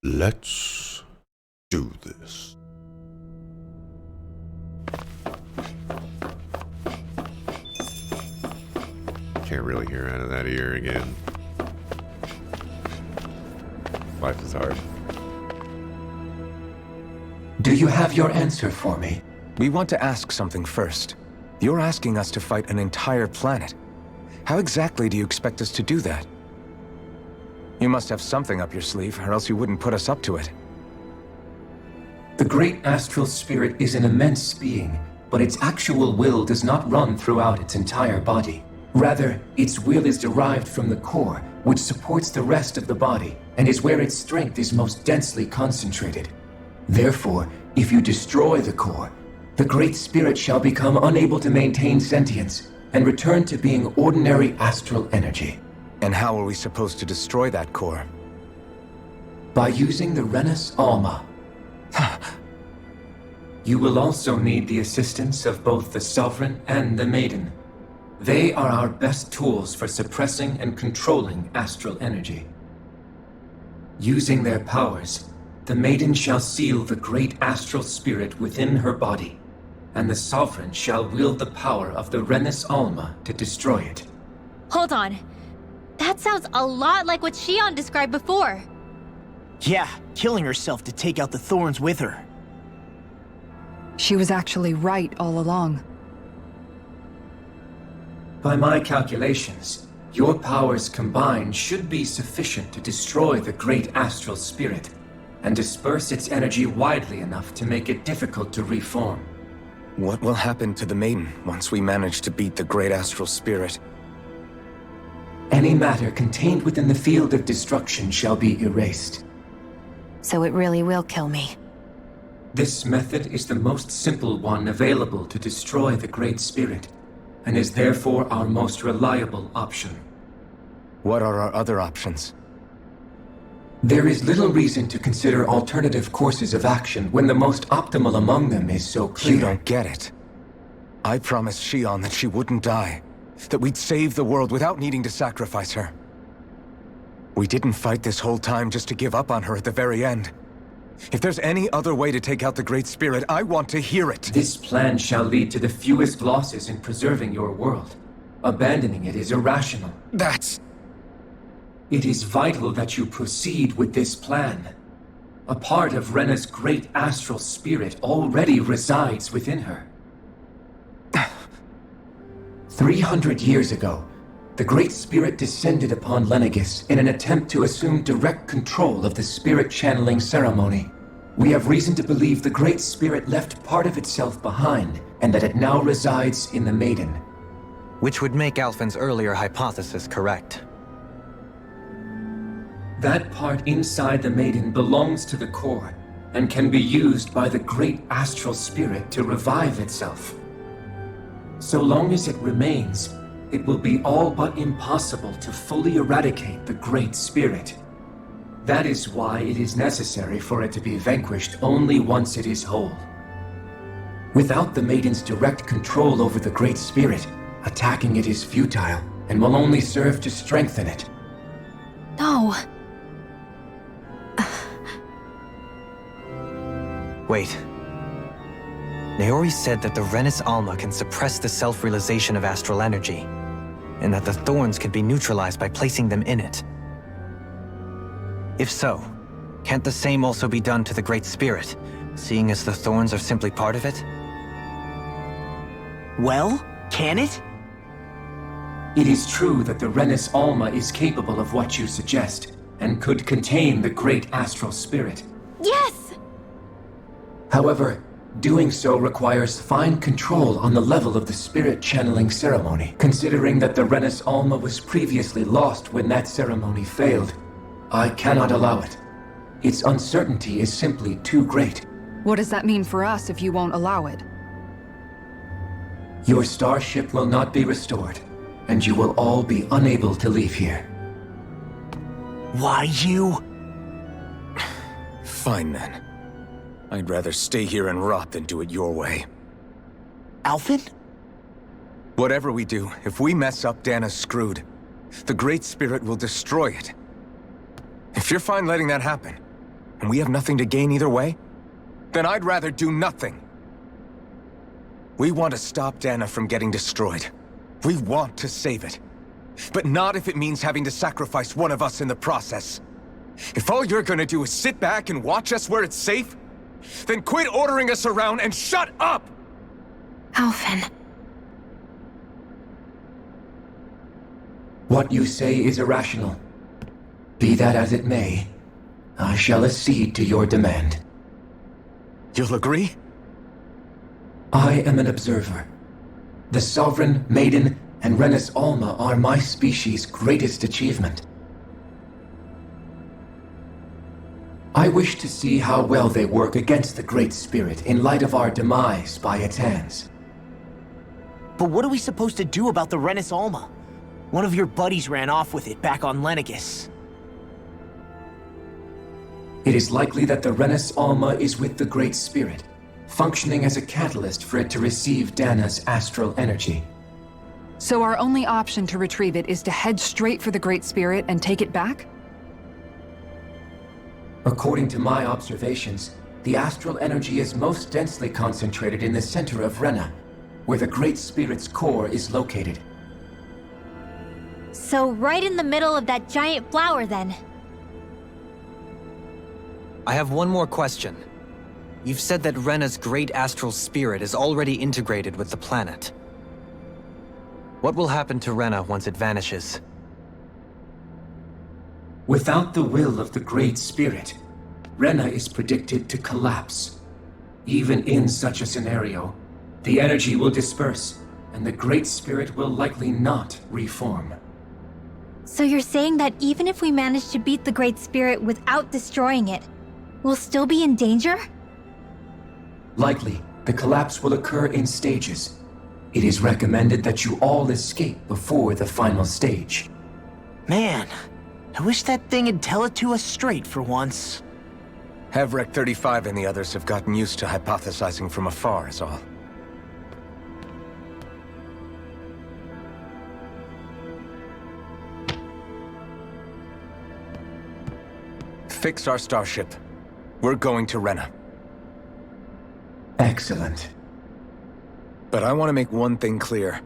Let's do this. Can't really hear out of that ear again. Life is hard. Do you have your answer for me? We want to ask something first. You're asking us to fight an entire planet. How exactly do you expect us to do that? You must have something up your sleeve, or else you wouldn't put us up to it. The great astral spirit is an immense being, but its actual will does not run throughout its entire body. Rather, its will is derived from the core, which supports the rest of the body, and is where its strength is most densely concentrated. Therefore, if you destroy the core, the Great Spirit shall become unable to maintain sentience, and return to being ordinary astral energy. And how are we supposed to destroy that core? By using the Renus Alma. You will also need the assistance of both the Sovereign and the Maiden. They are our best tools for suppressing and controlling astral energy. Using their powers, the Maiden shall seal the great astral spirit within her body, and the Sovereign shall wield the power of the Renus Alma to destroy it. Hold on. That sounds a lot like what Shion described before. Yeah, killing herself to take out the thorns with her. She was actually right all along. By my calculations, your powers combined should be sufficient to destroy the great astral spirit, and disperse its energy widely enough to make it difficult to reform. What will happen to the Maiden once we manage to beat the great astral spirit? Any matter contained within the field of destruction shall be erased. So it really will kill me. This method is the most simple one available to destroy the Great Spirit, and is therefore our most reliable option. What are our other options? There is little reason to consider alternative courses of action when the most optimal among them is so clear. You don't get it. I promised Shion that she wouldn't die, that we'd save the world without needing to sacrifice her. We didn't fight this whole time just to give up on her at the very end. If there's any other way to take out the Great Spirit, I want to hear it. This plan shall lead to the fewest losses in preserving your world. Abandoning it is irrational. It is vital that you proceed with this plan. A part of Rena's great astral spirit already resides within her. 300 years ago, the Great Spirit descended upon Lenegis in an attempt to assume direct control of the spirit channeling ceremony. We have reason to believe the Great Spirit left part of itself behind, and that it now resides in the Maiden. Which would make Alphen's earlier hypothesis correct. That part inside the Maiden belongs to the core, and can be used by the great astral spirit to revive itself. So long as it remains, it will be all but impossible to fully eradicate the Great Spirit. That is why it is necessary for it to be vanquished only once it is whole. Without the Maiden's direct control over the Great Spirit, attacking it is futile, and will only serve to strengthen it. No. Wait. Naori said that the Renus Alma can suppress the self-realization of astral energy, and that the thorns can be neutralized by placing them in it. If so, can't the same also be done to the Great Spirit, seeing as the thorns are simply part of it? Well, can it? It is true that the Renus Alma is capable of what you suggest, and could contain the great astral spirit. Yes! However, doing so requires fine control on the level of the spirit channeling ceremony, considering that the Renus Alma was previously lost when that ceremony failed. I cannot allow it. Its uncertainty is simply too great. What does that mean for us if you won't allow it? Your starship will not be restored, and you will all be unable to leave here. Why you? Fine then. I'd rather stay here and rot than do it your way. Alphen? Whatever we do, if we mess up, Dana's screwed. The Great Spirit will destroy it. If you're fine letting that happen, and we have nothing to gain either way, then I'd rather do nothing. We want to stop Dana from getting destroyed. We want to save it. But not if it means having to sacrifice one of us in the process. If all you're gonna do is sit back and watch us where it's safe, then quit ordering us around and shut up! Alphen. What you say is irrational. Be that as it may, I shall accede to your demand. You'll agree? I am an observer. The Sovereign, Maiden, and Renis Alma are my species' greatest achievement. I wish to see how well they work against the Great Spirit in light of our demise by its hands. But what are we supposed to do about the Renis Alma? One of your buddies ran off with it back on Lenegis. It is likely that the Renis Alma is with the Great Spirit, functioning as a catalyst for it to receive Dana's astral energy. So our only option to retrieve it is to head straight for the Great Spirit and take it back? According to my observations, the astral energy is most densely concentrated in the center of Rena, where the Great Spirit's core is located. So right in the middle of that giant flower, then. I have one more question. You've said that Rena's great astral spirit is already integrated with the planet. What will happen to Rena once it vanishes? Without the will of the Great Spirit, Rena is predicted to collapse. Even in such a scenario, the energy will disperse, and the Great Spirit will likely not reform. So you're saying that even if we manage to beat the Great Spirit without destroying it, we'll still be in danger? Likely, the collapse will occur in stages. It is recommended that you all escape before the final stage. Man, I wish that thing would tell it to us straight for once. Hevrek 35 and the others have gotten used to hypothesizing from afar, is all. Fix our starship. We're going to Rena. Excellent. But I want to make one thing clear.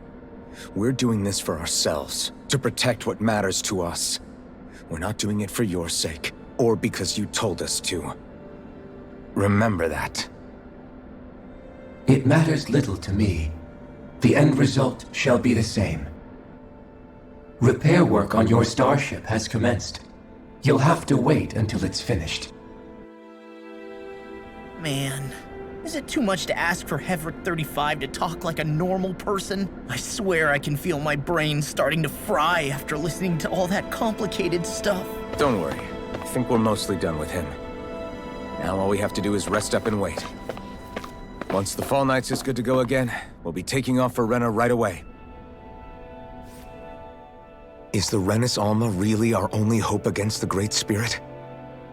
We're doing this for ourselves, to protect what matters to us. We're not doing it for your sake, or because you told us to. Remember that. It matters little to me. The end result shall be the same. Repair work on your starship has commenced. You'll have to wait until it's finished. Man, is it too much to ask for Hevrek 35 to talk like a normal person? I swear I can feel my brain starting to fry after listening to all that complicated stuff. Don't worry. I think we're mostly done with him. Now all we have to do is rest up and wait. Once the Fall Knights is good to go again, we'll be taking off for Rena right away. Is the Renis Alma really our only hope against the Great Spirit?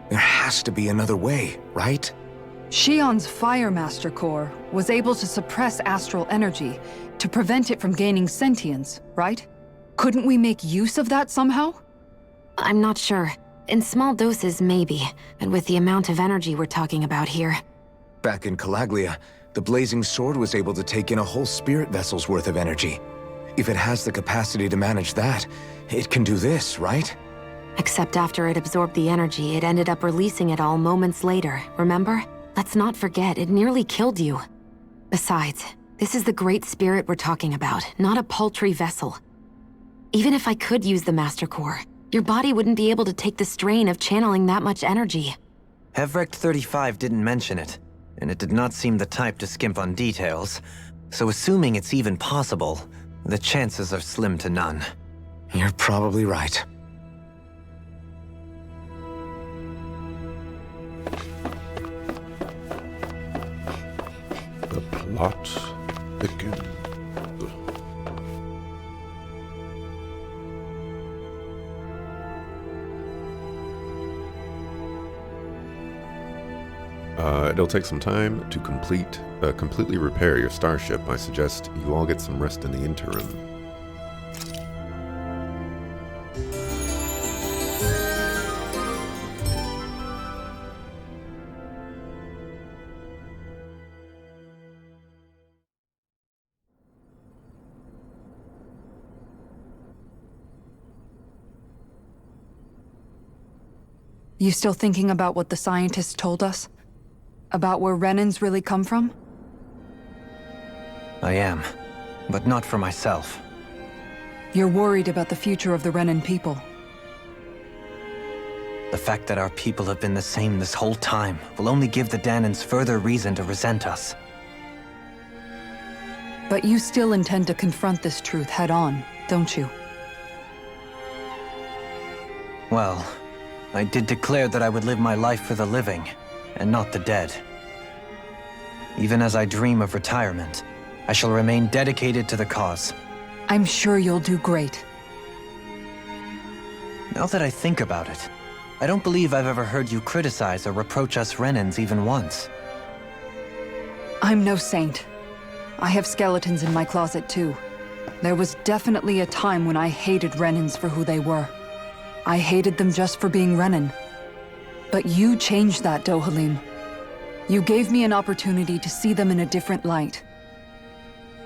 There has to be another way, right? Shion's Fire Master Core was able to suppress astral energy to prevent it from gaining sentience, right? Couldn't we make use of that somehow? I'm not sure. In small doses, maybe. And with the amount of energy we're talking about here. Back in Calaglia, the Blazing Sword was able to take in a whole spirit vessel's worth of energy. If it has the capacity to manage that, it can do this, right? Except after it absorbed the energy, it ended up releasing it all moments later, remember? Let's not forget, it nearly killed you. Besides, this is the Great Spirit we're talking about, not a paltry vessel. Even if I could use the Master Core, your body wouldn't be able to take the strain of channeling that much energy. Hevrek 35 didn't mention it, and it did not seem the type to skimp on details. So assuming it's even possible, the chances are slim to none. You're probably right. The plot thickens. It'll take some time to completely repair your starship. I suggest you all get some rest in the interim. You still thinking about what the scientists told us? About where Renans really come from? I am, but not for myself. You're worried about the future of the Renan people. The fact that our people have been the same this whole time will only give the Dahnans further reason to resent us. But you still intend to confront this truth head-on, don't you? Well, I did declare that I would live my life for the living, and not the dead. Even as I dream of retirement, I shall remain dedicated to the cause. I'm sure you'll do great. Now that I think about it, I don't believe I've ever heard you criticize or reproach us Renans even once. I'm no saint. I have skeletons in my closet too. There was definitely a time when I hated Renans for who they were. I hated them just for being Renan. But you changed that, Dohalim. You gave me an opportunity to see them in a different light.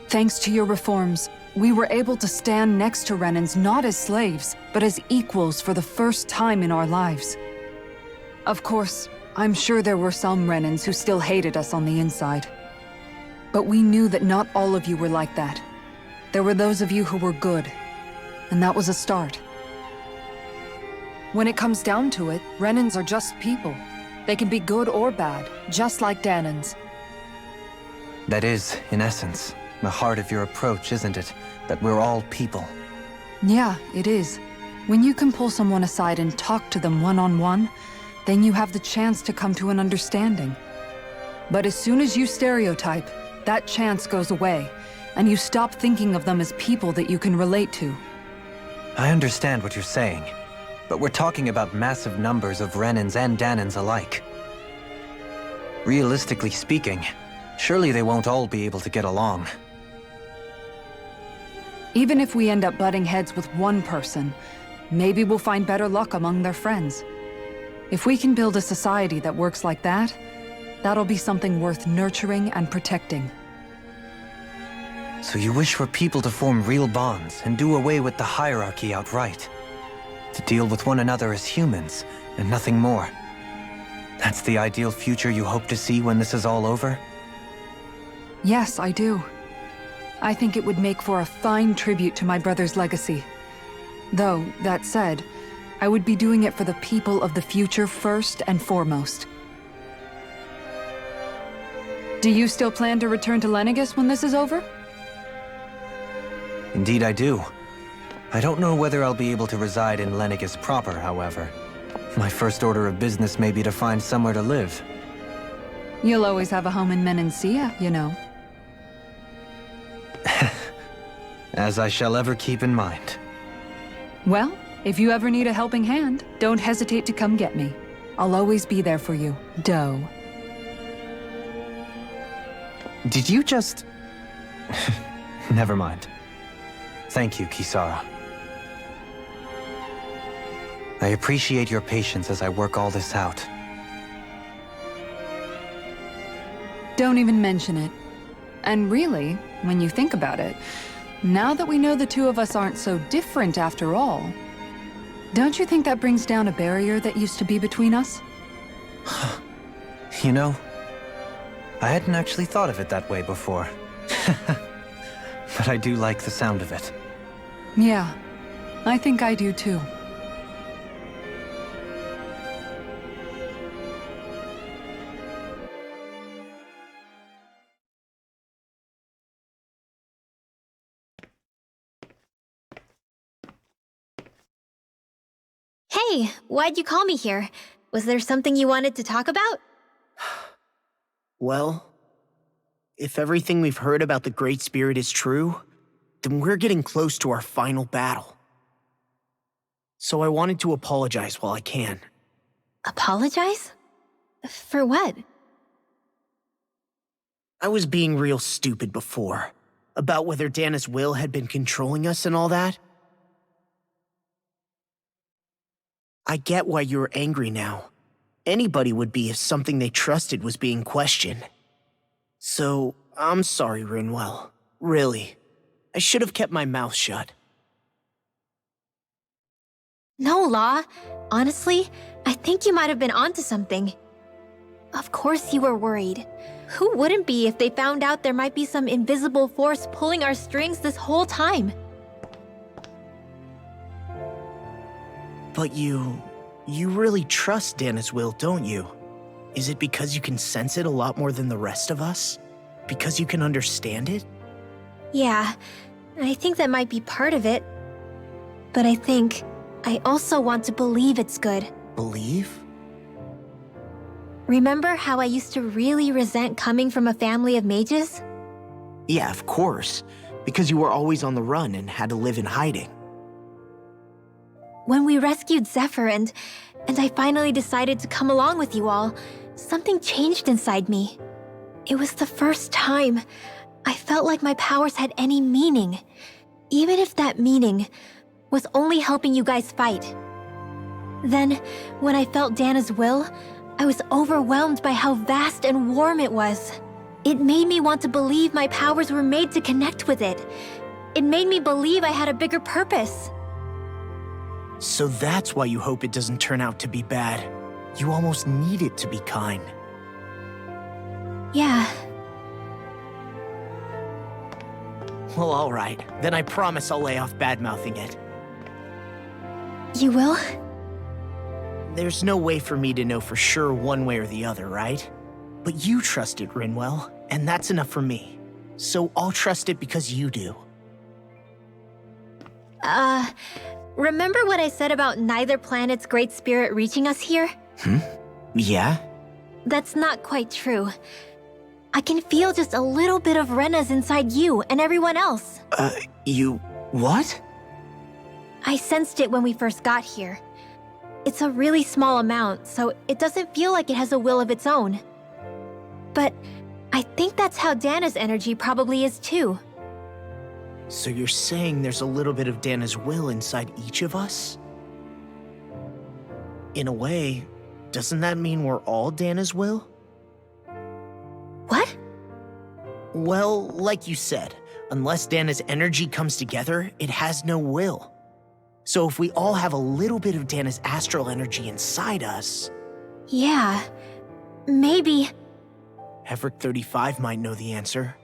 Thanks to your reforms, we were able to stand next to Renans not as slaves, but as equals for the first time in our lives. Of course, I'm sure there were some Renans who still hated us on the inside. But we knew that not all of you were like that. There were those of you who were good, and that was a start. When it comes down to it, Renans are just people. They can be good or bad, just like Dahnans. That is, in essence, the heart of your approach, isn't it? That we're all people. Yeah, it is. When you can pull someone aside and talk to them one-on-one, then you have the chance to come to an understanding. But as soon as you stereotype, that chance goes away, and you stop thinking of them as people that you can relate to. I understand what you're saying, but we're talking about massive numbers of Renans and Dahnans alike. Realistically speaking, surely they won't all be able to get along. Even if we end up butting heads with one person, maybe we'll find better luck among their friends. If we can build a society that works like that, that'll be something worth nurturing and protecting. So you wish for people to form real bonds and do away with the hierarchy outright? To deal with one another as humans, and nothing more? That's the ideal future you hope to see when this is all over? Yes, I do. I think it would make for a fine tribute to my brother's legacy. Though, that said, I would be doing it for the people of the future first and foremost. Do you still plan to return to Lenegis when this is over? Indeed I do. I don't know whether I'll be able to reside in Lenegis proper, however. My first order of business may be to find somewhere to live. You'll always have a home in Menancia, you know. As I shall ever keep in mind. Well, if you ever need a helping hand, don't hesitate to come get me. I'll always be there for you, Doe. Did you just... Never mind. Thank you, Kisara. I appreciate your patience as I work all this out. Don't even mention it. And really, when you think about it, now that we know the two of us aren't so different after all, don't you think that brings down a barrier that used to be between us? You know, I hadn't actually thought of it that way before. But I do like the sound of it. Yeah, I think I do too. Hey, why'd you call me here? Was there something you wanted to talk about? Well, if everything we've heard about the Great Spirit is true, then we're getting close to our final battle. So I wanted to apologize while I can. Apologize? For what? I was being real stupid before, about whether Dana's will had been controlling us and all that. I get why you're angry now. Anybody would be if something they trusted was being questioned. So, I'm sorry, Rinwell. Really. I should have kept my mouth shut. No, Law. Honestly, I think you might have been onto something. Of course you were worried. Who wouldn't be if they found out there might be some invisible force pulling our strings this whole time? But you really trust Dana's will, don't you? Is it because you can sense it a lot more than the rest of us? Because you can understand it? Yeah, I think that might be part of it. But I also want to believe it's good. Believe? Remember how I used to really resent coming from a family of mages? Yeah, of course. Because you were always on the run and had to live in hiding. When we rescued Zephyr and I finally decided to come along with you all, something changed inside me. It was the first time I felt like my powers had any meaning, even if that meaning was only helping you guys fight. Then, when I felt Dana's will, I was overwhelmed by how vast and warm it was. It made me want to believe my powers were made to connect with it. It made me believe I had a bigger purpose. So that's why you hope it doesn't turn out to be bad. You almost need it to be kind. Yeah. Well, alright. Then I promise I'll lay off bad-mouthing it. You will? There's no way for me to know for sure one way or the other, right? But you trust it, Rinwell, and that's enough for me. So I'll trust it because you do. Remember what I said about neither planet's great spirit reaching us here? Yeah? That's not quite true. I can feel just a little bit of Rena's inside you and everyone else. What? I sensed it when we first got here. It's a really small amount, so it doesn't feel like it has a will of its own. But I think that's how Dana's energy probably is too. So you're saying there's a little bit of Dana's will inside each of us? In a way, doesn't that mean we're all Dana's will? What? Well, like you said, unless Dana's energy comes together, it has no will. So if we all have a little bit of Dana's astral energy inside us... Yeah, maybe... Heverick 35 might know the answer.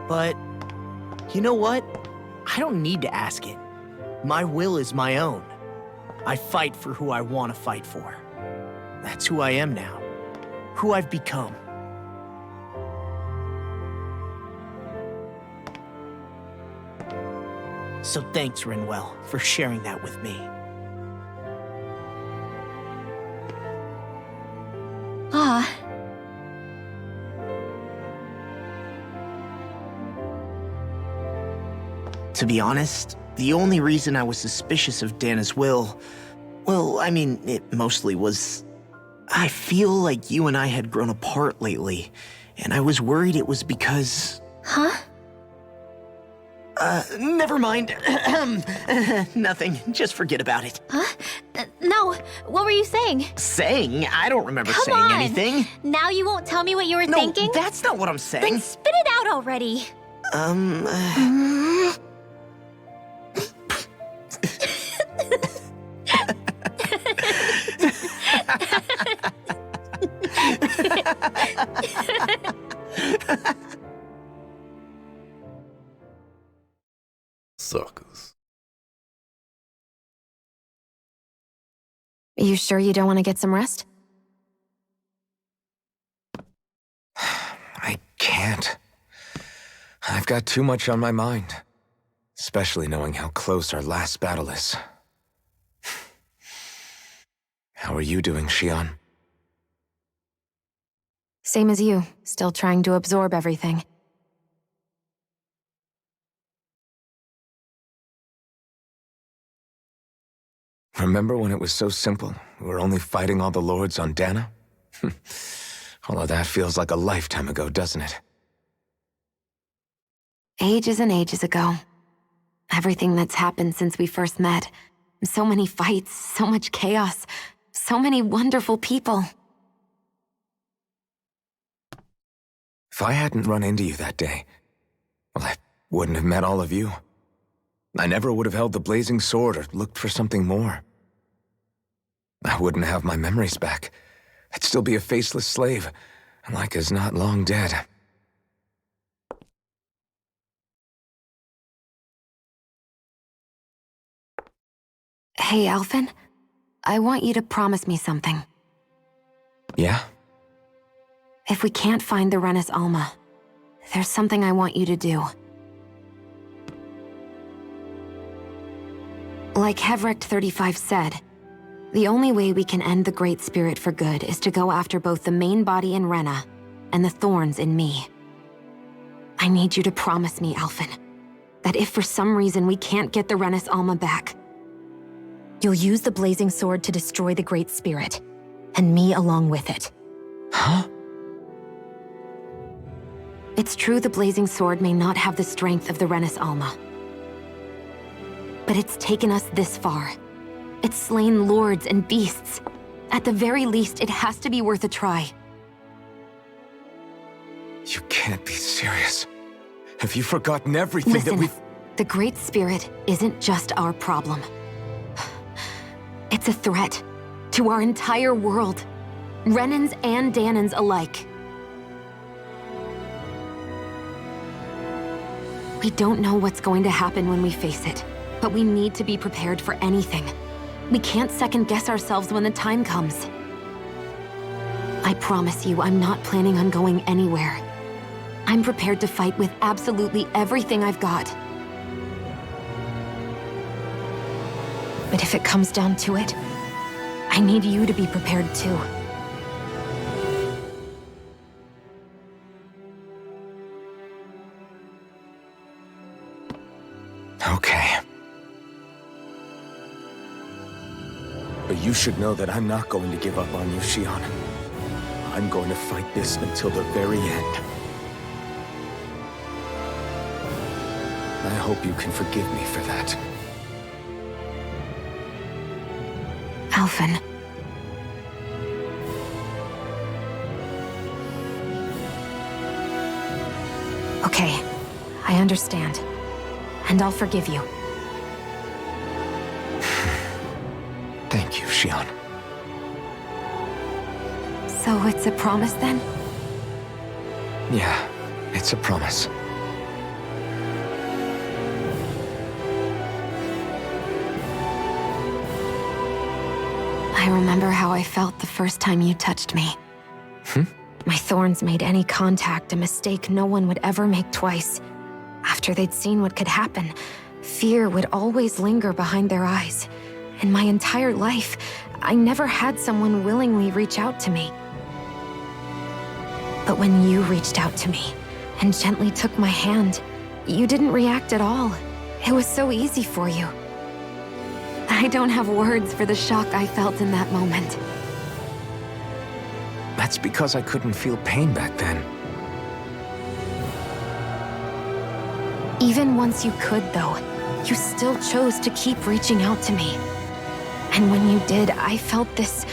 But, you know what? I don't need to ask it. My will is my own. I fight for who I want to fight for. That's who I am now. Who I've become. So thanks, Rinwell, for sharing that with me. Ah. To be honest, the only reason I was suspicious of Dana's will, well, I mean, it mostly was... I feel like you and I had grown apart lately, and I was worried it was because... Huh? Never mind. Nothing. Just forget about it. Huh? No, what were you saying? Saying? I don't remember Come saying on. anything. Now you won't tell me what you were No, thinking? that's not what I'm saying. Then spit it out already. Suckers. Are you sure you don't want to get some rest? I can't. I've got too much on my mind. Especially knowing how close our last battle is. How are you doing, Xion? Same as you, still trying to absorb everything. Remember when it was so simple? We were only fighting all the lords on Dana? All of that feels like a lifetime ago, doesn't it? Ages and ages ago. Everything that's happened since we first met. So many fights, so much chaos, so many wonderful people. If I hadn't run into you that day, well, I wouldn't have met all of you. I never would have held the blazing sword or looked for something more. I wouldn't have my memories back. I'd still be a faceless slave, like as not long dead. Hey, Alphen. I want you to promise me something. Yeah? If we can't find the Renis Alma, there's something I want you to do. Like Hevrecht 35 said, the only way we can end the Great Spirit for good is to go after both the main body in Rena and the thorns in me. I need you to promise me, Alphen, that if for some reason we can't get the Renis Alma back, you'll use the blazing sword to destroy the Great Spirit, and me along with it. Huh? It's true the blazing sword may not have the strength of the Renis Alma, but it's taken us this far. It's slain lords and beasts. At the very least, it has to be worth a try. You can't be serious. Have you forgotten everything Listen, that we've... The Great Spirit isn't just our problem. It's a threat to our entire world. Renans and Dahnans alike. We don't know what's going to happen when we face it, but we need to be prepared for anything. We can't second-guess ourselves when the time comes. I promise you, I'm not planning on going anywhere. I'm prepared to fight with absolutely everything I've got. But if it comes down to it, I need you to be prepared too. Okay. But you should know that I'm not going to give up on you, Shionne. I'm going to fight this until the very end. I hope you can forgive me for that. Alphen. Okay, I understand. And I'll forgive you. Thank you, Shionne. So it's a promise then? Yeah, it's a promise. I remember how I felt the first time you touched me. My thorns made any contact a mistake no one would ever make twice. After they'd seen what could happen, fear would always linger behind their eyes. In my entire life, I never had someone willingly reach out to me. But when you reached out to me and gently took my hand, you didn't react at all. It was so easy for you. I don't have words for the shock I felt in that moment. That's because I couldn't feel pain back then. Even once you could, though, you still chose to keep reaching out to me. And when you did, I felt this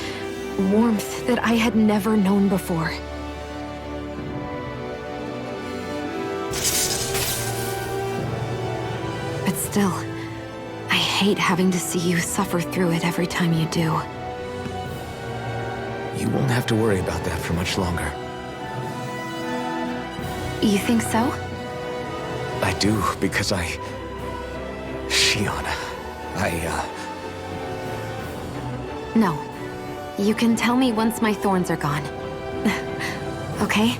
warmth that I had never known before. But still, I hate having to see you suffer through it every time you do. You won't have to worry about that for much longer. You think so? I do, because Shionne, No. You can tell me once my thorns are gone. Okay?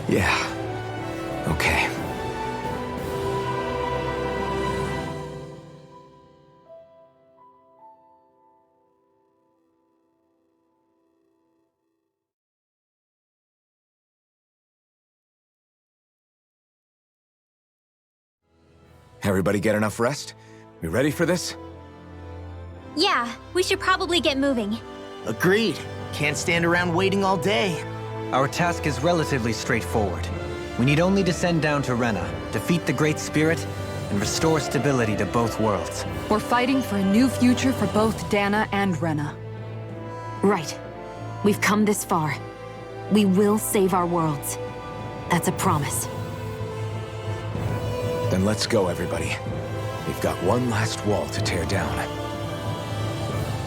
Yeah. Okay. Everybody get enough rest? We ready for this? Yeah, we should probably get moving. Agreed. Can't stand around waiting all day. Our task is relatively straightforward. We need only descend down to Rena, defeat the Great Spirit, and restore stability to both worlds. We're fighting for a new future for both Dahna and Rena. Right. We've come this far. We will save our worlds. That's a promise. Then let's go, everybody. We've got one last wall to tear down.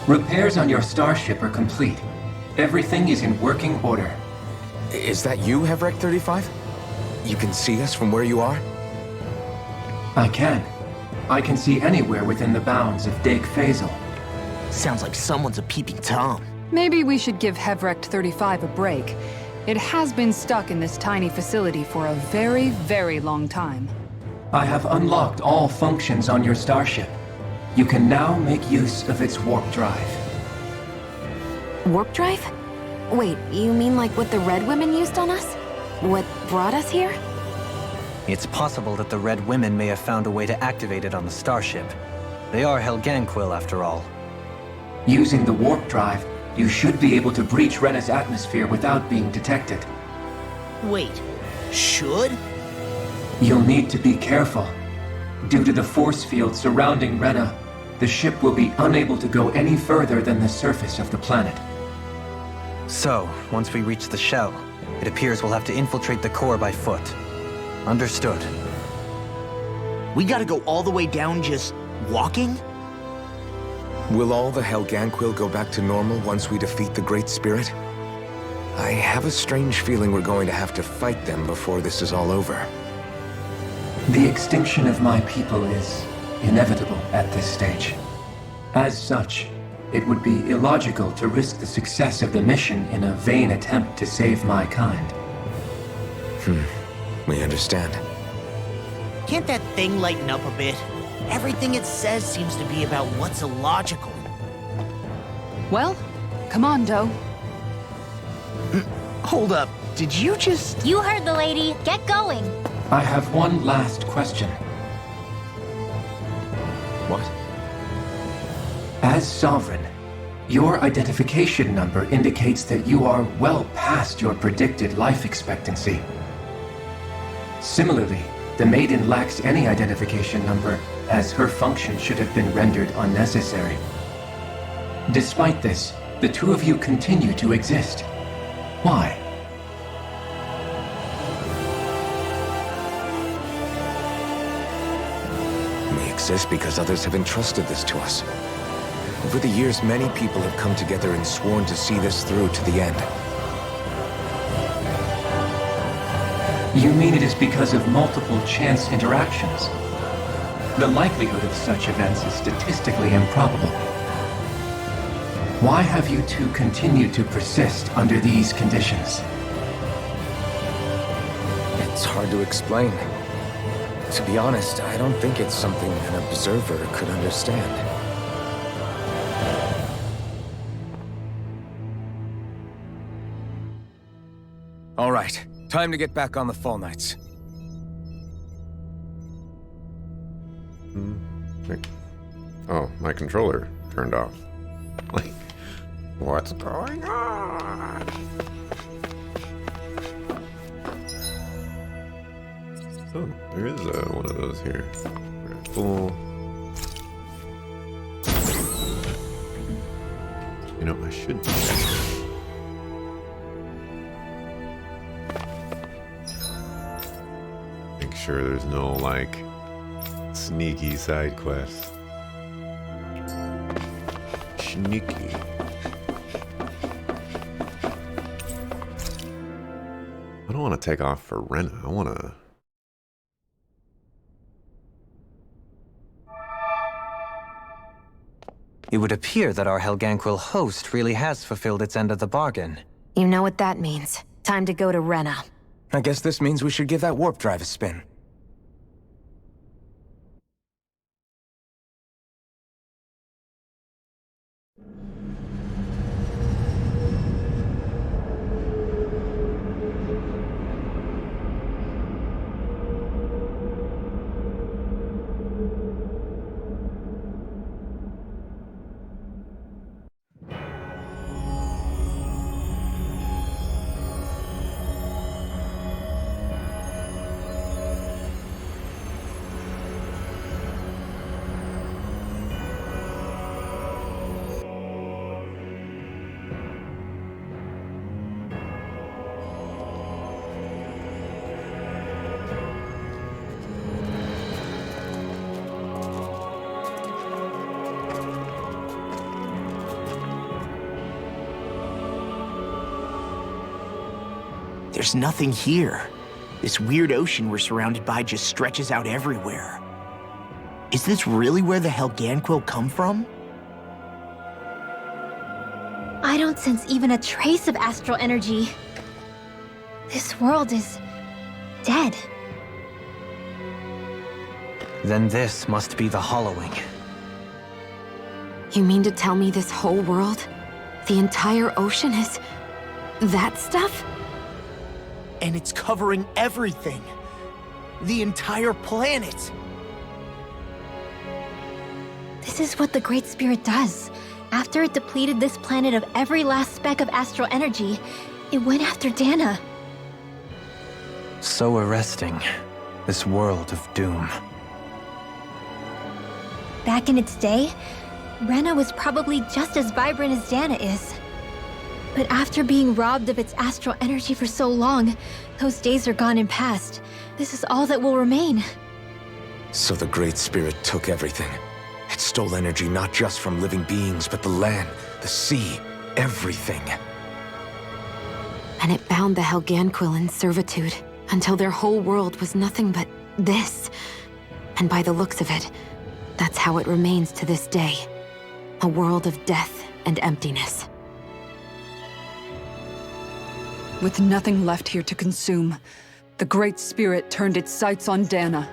Repairs on your starship are complete. Everything is in working order. Is that you, Hevrek 35? You can see us from where you are? I can. I can see anywhere within the bounds of Dake Faisal. Sounds like someone's a peeping Tom. Maybe we should give Hevrek 35 a break. It has been stuck in this tiny facility for a very, very long time. I have unlocked all functions on your starship. You can now make use of its warp drive. Warp drive? Wait, you mean like what the Red Women used on us? What brought us here? It's possible that the Red Women may have found a way to activate it on the starship. They are Helganquil, after all. Using the warp drive, you should be able to breach Rena's atmosphere without being detected. Wait, should? You'll need to be careful. Due to the force field surrounding Rena, the ship will be unable to go any further than the surface of the planet. So, once we reach the shell, it appears we'll have to infiltrate the core by foot. Understood. We gotta go all the way down just walking? Will all the Helganquil go back to normal once we defeat the Great Spirit? I have a strange feeling we're going to have to fight them before this is all over. The extinction of my people is inevitable at this stage. As such, it would be illogical to risk the success of the mission in a vain attempt to save my kind. We understand. Can't that thing lighten up a bit? Everything it says seems to be about what's illogical. Well, come on, Doe. Hold up, did you just... You heard the lady. Get going. I have one last question. What? As Sovereign, your identification number indicates that you are well past your predicted life expectancy. Similarly, the Maiden lacks any identification number, as her function should have been rendered unnecessary. Despite this, the two of you continue to exist. Why? We exist because others have entrusted this to us. Over the years, many people have come together and sworn to see this through to the end. You mean it is because of multiple chance interactions? The likelihood of such events is statistically improbable. Why have you two continued to persist under these conditions? It's hard to explain. To be honest, I don't think it's something an observer could understand. All right, time to get back on the Fall Knights. Oh, my controller turned off. Like, what's going on? Oh, there is one of those here. Full. You know, I should do that. Make sure there's no, like, sneaky side quests. Sneaky. I don't want to take off for Rena. I want to... It would appear that our Helganquil host really has fulfilled its end of the bargain. You know what that means. Time to go to Rena. I guess this means we should give that warp drive a spin. there's nothing here. This weird ocean we're surrounded by just stretches out everywhere. Is this really where the Helganquil come from? I don't sense even a trace of astral energy. This world is dead. Then this must be the Hollowing. You mean to tell me this whole world, the entire ocean is that stuff? And it's covering everything. The entire planet. This is what the Great Spirit does. After it depleted this planet of every last speck of astral energy, it went after Dana. So arresting. This world of doom. Back in its day, Rena was probably just as vibrant as Dana is. But after being robbed of its astral energy for so long, those days are gone and past. This is all that will remain. So the Great Spirit took everything. It stole energy not just from living beings, but the land, the sea, everything. And it bound the Helganquil in servitude until their whole world was nothing but this. And by the looks of it, that's how it remains to this day. A world of death and emptiness. With nothing left here to consume, the Great Spirit turned its sights on Dana,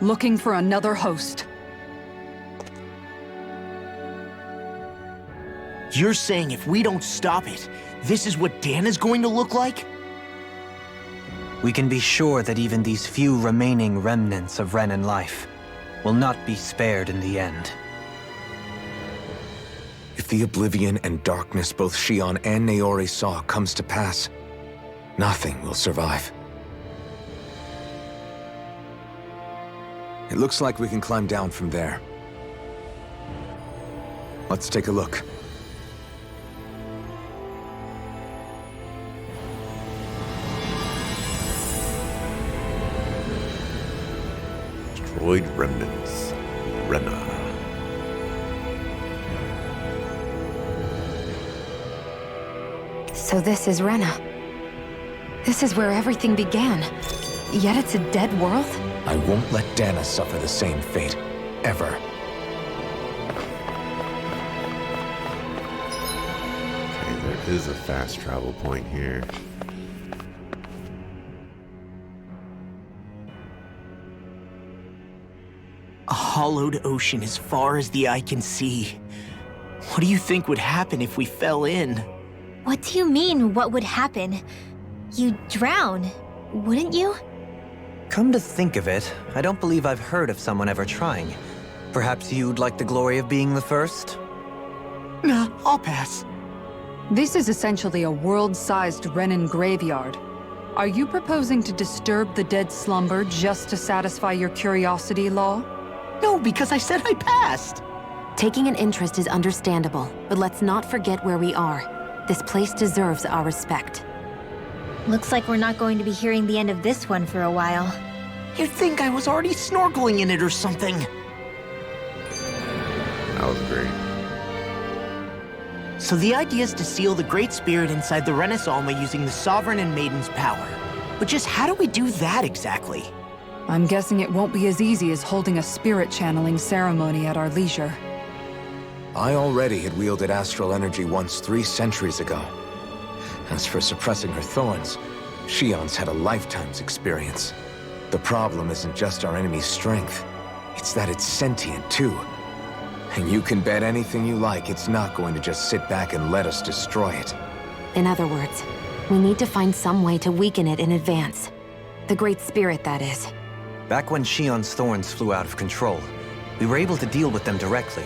looking for another host. You're saying if we don't stop it, this is what Dana's going to look like? We can be sure that even these few remaining remnants of Renan life will not be spared in the end. If the oblivion and darkness both Shion and Naori saw comes to pass, nothing will survive. It looks like we can climb down from there. Let's take a look. Destroyed remnants. Rena. So this is Rena. This is where everything began. Yet it's a dead world? I won't let Dana suffer the same fate. Ever. Okay, there is a fast travel point here. A hollowed ocean as far as the eye can see. What do you think would happen if we fell in? What do you mean, what would happen? You'd drown, wouldn't you? Come to think of it, I don't believe I've heard of someone ever trying. Perhaps you'd like the glory of being the first? Nah, I'll pass. This is essentially a world-sized Renan graveyard. Are you proposing to disturb the dead slumber just to satisfy your curiosity, Law? No, because I said I passed. Taking an interest is understandable, but let's not forget where we are. This place deserves our respect. Looks like we're not going to be hearing the end of this one for a while. You'd think I was already snorkeling in it or something. That was great. So the idea is to seal the Great Spirit inside the Renis Alma using the Sovereign and Maiden's power. But just how do we do that exactly? I'm guessing it won't be as easy as holding a spirit channeling ceremony at our leisure. I already had wielded astral energy once 3 centuries ago. As for suppressing her thorns, Shion's had a lifetime's experience. The problem isn't just our enemy's strength. It's that it's sentient, too. And you can bet anything you like it's not going to just sit back and let us destroy it. In other words, we need to find some way to weaken it in advance. The Great Spirit, that is. Back when Shion's thorns flew out of control, we were able to deal with them directly.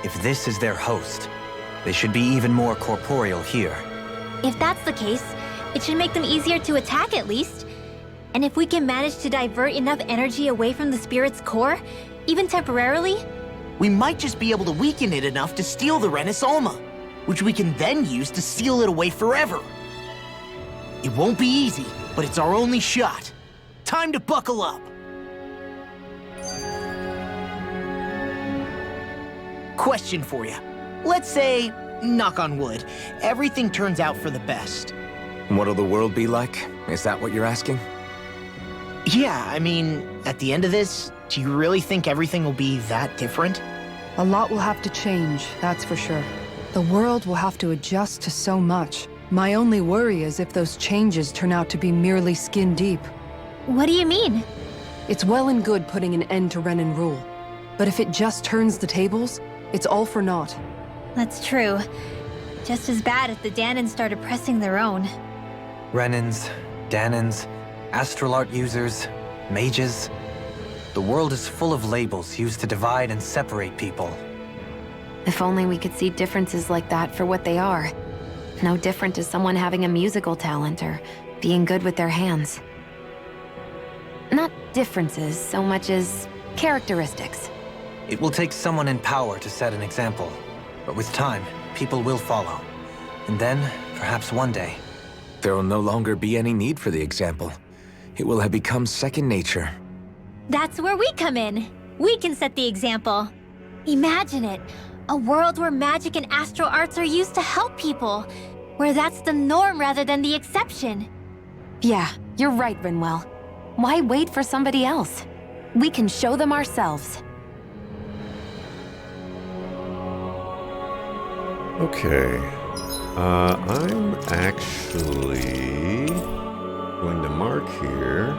If this is their host, they should be even more corporeal here. If that's the case, it should make them easier to attack at least. And if we can manage to divert enough energy away from the spirit's core, even temporarily, We might just be able to weaken it enough to steal the Renis Alma, which we can then use to seal it away forever. It won't be easy, but it's our only shot. Time to buckle up. Question for you. Let's say, knock on wood, everything turns out for the best. What'll the world be like? Is that what you're asking? Yeah, I mean, at the end of this, do you really think everything will be that different? A lot will have to change, that's for sure. The world will have to adjust to so much. My only worry is if those changes turn out to be merely skin deep. What do you mean? It's well and good putting an end to Renan rule. But if it just turns the tables, it's all for naught. That's true. Just as bad if the Dahnans start oppressing their own. Renans, Dahnans, astral art users, mages. The world is full of labels used to divide and separate people. If only we could see differences like that for what they are. No different to someone having a musical talent or being good with their hands. Not differences so much as characteristics. It will take someone in power to set an example. But with time, people will follow. And then, perhaps one day... There will no longer be any need for the example. It will have become second nature. That's where we come in. We can set the example. Imagine it. A world where magic and astral arts are used to help people. Where that's the norm rather than the exception. Yeah, you're right, Rinwell. Why wait for somebody else? We can show them ourselves. Okay. I'm actually going to mark here